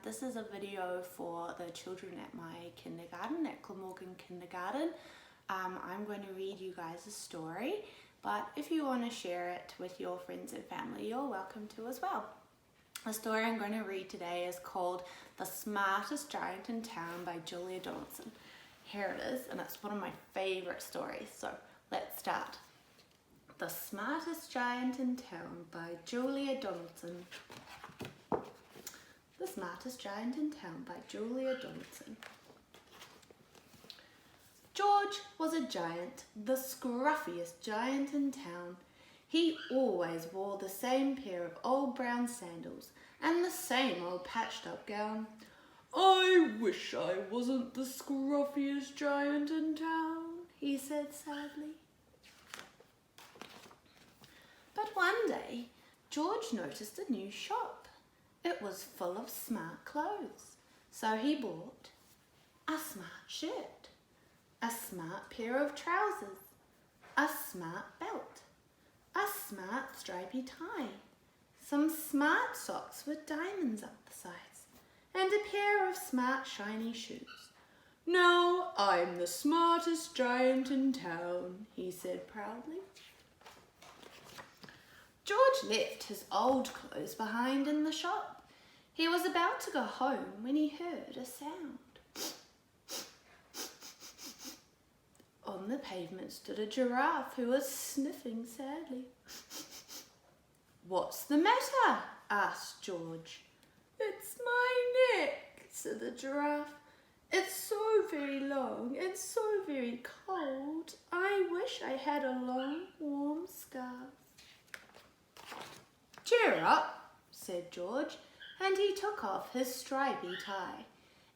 This is a video for the children at my kindergarten, at Glamorgan Kindergarten. I'm going to read you guys a story, but if you want to share it with your friends and family, you're welcome to as well. The story I'm going to read today is called The Smartest Giant in Town by Julia Donaldson. Here it is, and it's one of my favourite stories, so let's start. The Smartest Giant in Town by Julia Donaldson. The Smartest Giant in Town by Julia Donaldson. George was a giant, the scruffiest giant in town. He always wore the same pair of old brown sandals and the same old patched up gown. "I wish I wasn't the scruffiest giant in town," he said sadly. But one day, George noticed a new shop. It was full of smart clothes, so he bought a smart shirt, a smart pair of trousers, a smart belt, a smart stripy tie, some smart socks with diamonds up the sides, and a pair of smart shiny shoes. "Now I'm the smartest giant in town," he said proudly. George left his old clothes behind in the shop. He was about to go home when he heard a sound. On the pavement stood a giraffe who was sniffing sadly. "What's the matter?" asked George. "It's my neck," said the giraffe. "It's so very long and so very cold. I wish I had a long, warm scarf." "Cheer up," said George, and he took off his stripy tie.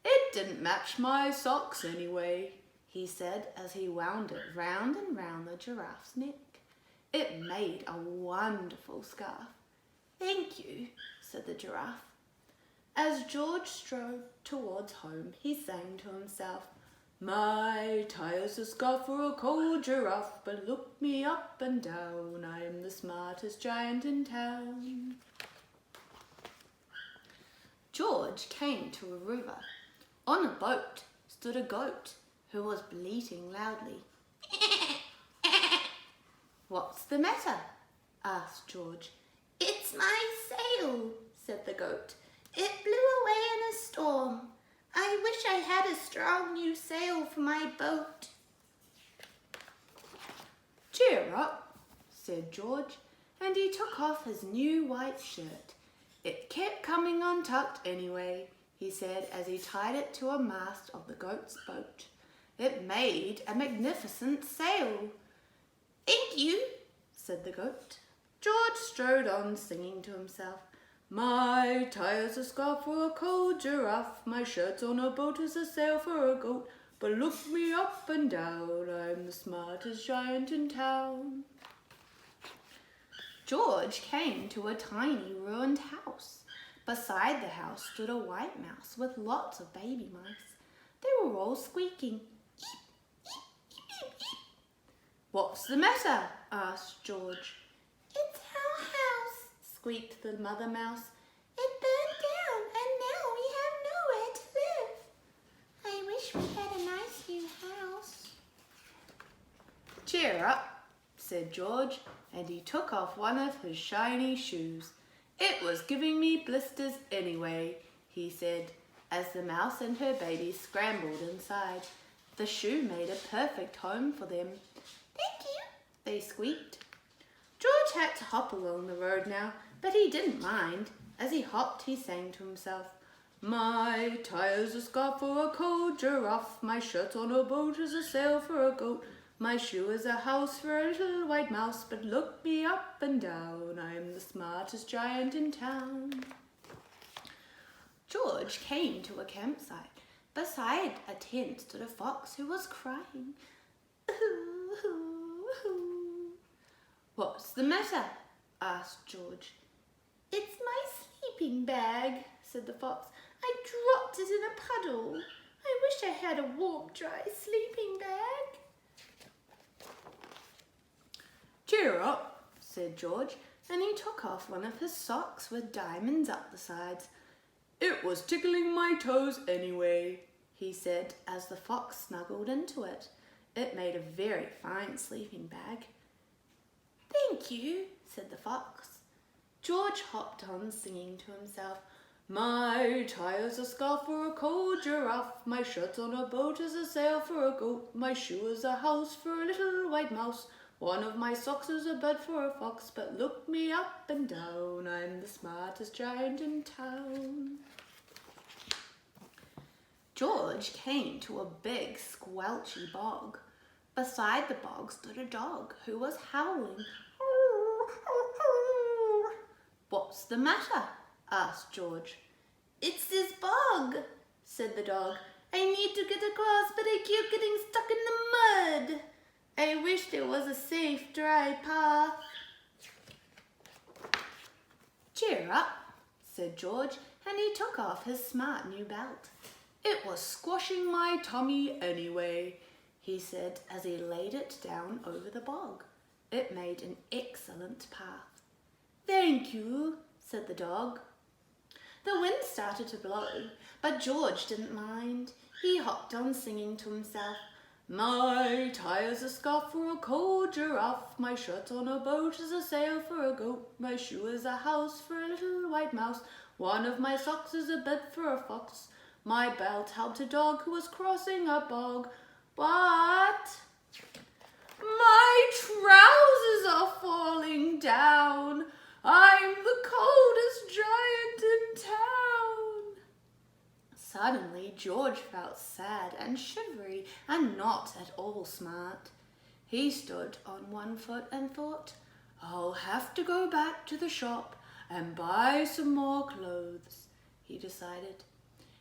"It didn't match my socks anyway," he said as he wound it round and round the giraffe's neck. It made a wonderful scarf. "Thank you," said the giraffe. As George strode towards home, he sang to himself, "My tie's a scarf for a cold giraffe, but look me up and down, I'm the smartest giant in town." George came to a river. On a boat stood a goat who was bleating loudly. "What's the matter?" asked George. "It's my sail," said the goat. "It blew away in a storm. I wish I had a strong new sail for my boat." "Cheer up," said George, and he took off his new white shirt. "It kept coming untucked anyway," he said as he tied it to a mast of the goat's boat. It made a magnificent sail. "Thank you," said the goat. George strode on singing to himself, "My tie's a scarf for a cold giraffe, my shirt's on a boat is a sail for a goat, but look me up and down, I'm the smartest giant in town." George came to a tiny ruined house. Beside the house stood a white mouse with lots of baby mice. They were all squeaking. "Eep, eep, eep, eep, eep." "What's the matter?" asked George. "It's our house," squeaked the mother mouse. "It burned down and now we have nowhere to live. I wish we had a nice new house." "Cheer up," said George, and he took off one of his shiny shoes. "It was giving me blisters anyway," he said, as the mouse and her baby scrambled inside. The shoe made a perfect home for them. "Thank you," they squeaked. George had to hop along the road now, but he didn't mind. As he hopped, he sang to himself, "My tie's a scarf for a cold giraffe, my shirt's on a boat is a sail for a goat, my shoe is a house for a little white mouse, but look me up and down, I'm the smartest giant in town." George came to a campsite. Beside a tent stood a fox who was crying. "Ooh, ooh, ooh." "What's the matter?" asked George. "It's my sleeping bag," said the fox. "I dropped it in a puddle. I wish I had a warm, dry sleeping bag." "Cheer up," said George, and he took off one of his socks with diamonds up the sides. It was tickling my toes anyway, he said as the fox snuggled into it. It made a very fine sleeping bag. Thank you, said the fox. George hopped on, singing to himself, My tie's a scarf for a cold giraffe, my shirt's on a boat is a sail for a goat, my shoe is a house for a little white mouse, one of my socks is a bed for a fox, but look me up and down, I'm the smartest giant in town. George came to a big squelchy bog. Beside the bog stood a dog who was howling. What's the matter? Asked George. It's this bog, said the dog. I need to get across, but I keep getting stuck in the mud. I wish there was a safe, dry path. Cheer up, said George, and he took off his smart new belt. It was squashing my tummy anyway, he said as he laid it down over the bog. It made an excellent path. Thank you, said the dog. The wind started to blow, but George didn't mind. He hopped on singing to himself, My tie's a scarf for a cold giraffe, my shirt's on a boat is a sail for a goat, my shoe is a house for a little white mouse, one of my socks is a bed for a fox, my belt helped a dog who was crossing a bog, but my trousers are falling down. I'm the coldest giant in town. Suddenly, George felt sad and shivery and not at all smart. He stood on one foot and thought, I'll have to go back to the shop and buy some more clothes, he decided.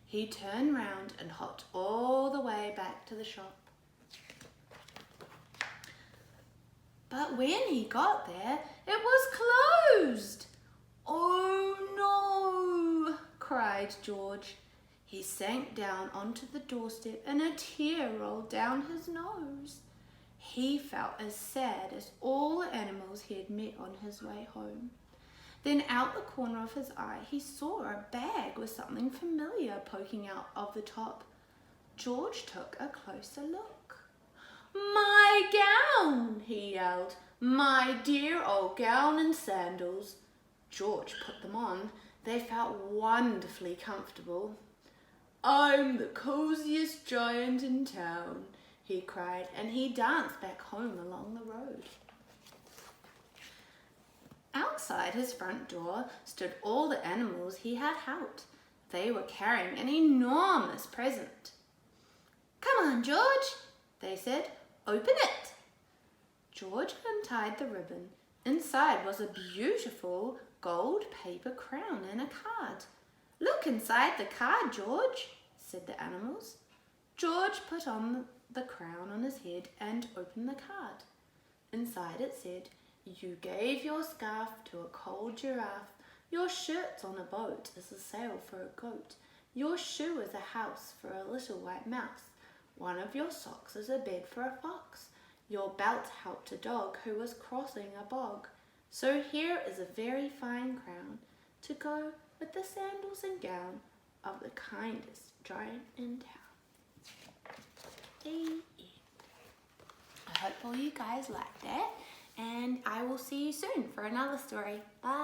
He turned round and hopped all the way back to the shop. But when he got there, it was closed. Oh no, cried George. He sank down onto the doorstep and a tear rolled down his nose. He felt as sad as all the animals he had met on his way home. Then out the corner of his eye, he saw a bag with something familiar poking out of the top. George took a closer look. My gown, he yelled. My dear old gown and sandals. George put them on. They felt wonderfully comfortable. I'm the coziest giant in town, he cried, and he danced back home along the road. Outside his front door stood all the animals he had helped. They were carrying an enormous present. Come on, George, they said. Open it. George untied the ribbon. Inside was a beautiful gold paper crown and a card. Look inside the card, George, said the animals. George put on the crown on his head and opened the card. Inside it said, You gave your scarf to a cold giraffe. Your shirt's on a boat is a sail for a goat. Your shoe is a house for a little white mouse. One of your socks is a bed for a fox. Your belt helped a dog who was crossing a bog. So here is a very fine crown to go with the sandals and gown of the kindest giant in town. The end. I hope all you guys liked it, and I will see you soon for another story. Bye!